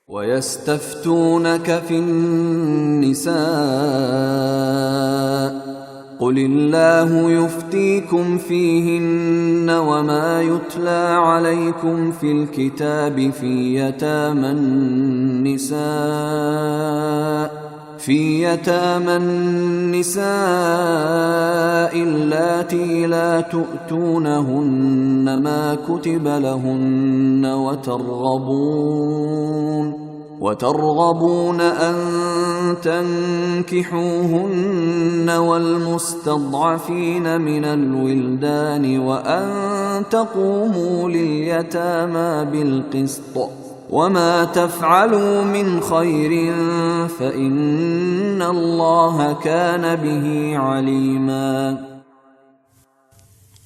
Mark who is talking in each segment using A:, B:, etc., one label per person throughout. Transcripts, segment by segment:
A: وَيَسْتَفْتُونَكَ فِي النِّسَاءِ قُلِ اللَّهُ يُفْتِيكُمْ فِيهِنَّ وَمَا يُتْلَى عَلَيْكُمْ فِي الْكِتَابِ فِي يَتَامَى النِّسَاءِ اللَّاتِي لَا تُؤْتُونَهُنَّ مَا كُتِبَ لَهُنَّ وترغبون أن تنكحوهن والمستضعفين من الولدان وأن تقوموا لليتامى بالقسط وما تفعلوا من خير فإن الله كان به عليما۔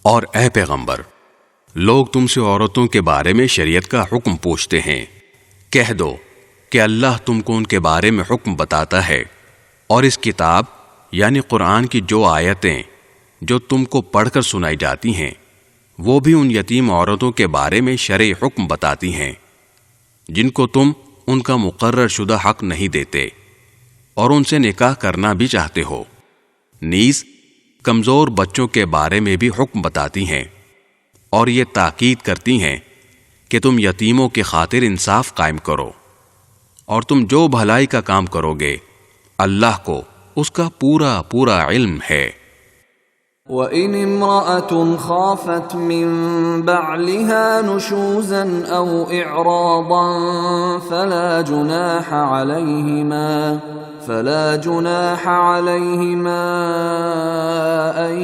B: اور اے پیغمبر، لوگ تم سے عورتوں کے بارے میں شریعت کا حکم پوچھتے ہیں، کہہ دو کہ اللہ تم کو ان کے بارے میں حکم بتاتا ہے، اور اس کتاب یعنی قرآن کی جو آیتیں جو تم کو پڑھ کر سنائی جاتی ہیں وہ بھی ان یتیم عورتوں کے بارے میں شرعی حکم بتاتی ہیں جن کو تم ان کا مقرر شدہ حق نہیں دیتے اور ان سے نکاح کرنا بھی چاہتے ہو۔ نیز کمزور بچوں کے بارے میں بھی حکم بتاتی ہیں اور یہ تاکید کرتی ہیں کہ تم یتیموں کی خاطر انصاف قائم کرو، اور تم جو بھلائی کا کام کرو گے اللہ کو اس کا پورا پورا علم ہے۔
A: وَإِنِ امْرَأَةٌ خَافَتْ مِنْ بَعْلِهَا نُشُوزًا أَوْ إِعْرَاضًا فَلَا جُنَاحَ عَلَيْهِمَا أَنْ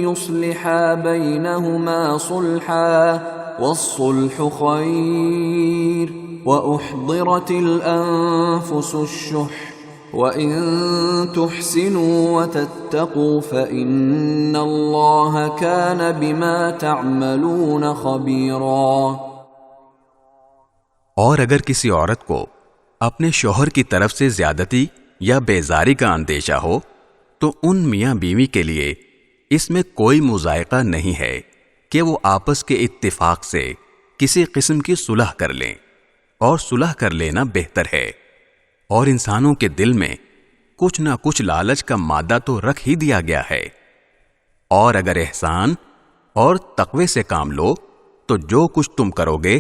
A: يُصْلِحَا بَيْنَهُمَا صُلْحًا وَالصُّلْحُ خَيْرٌ وَأُحْضِرَتِ الْأَنفُسُ الشُّحَّ وَإِن تُحْسِنُوا وَتَتَّقُوا فَإِنَّ اللَّهَ كَانَ بِمَا تَعْمَلُونَ خَبِيرًا۔
B: اور اگر کسی عورت کو اپنے شوہر کی طرف سے زیادتی یا بیزاری کا اندیشہ ہو تو ان میاں بیوی کے لیے اس میں کوئی مضائقہ نہیں ہے کہ وہ آپس کے اتفاق سے کسی قسم کی صلح کر لیں، اور صلح کر لینا بہتر ہے، اور انسانوں کے دل میں کچھ نہ کچھ لالچ کا مادہ تو رکھ ہی دیا گیا ہے، اور اگر احسان اور تقوی سے کام لو تو جو کچھ تم کرو گے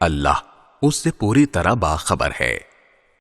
B: اللہ اس سے پوری طرح باخبر ہے۔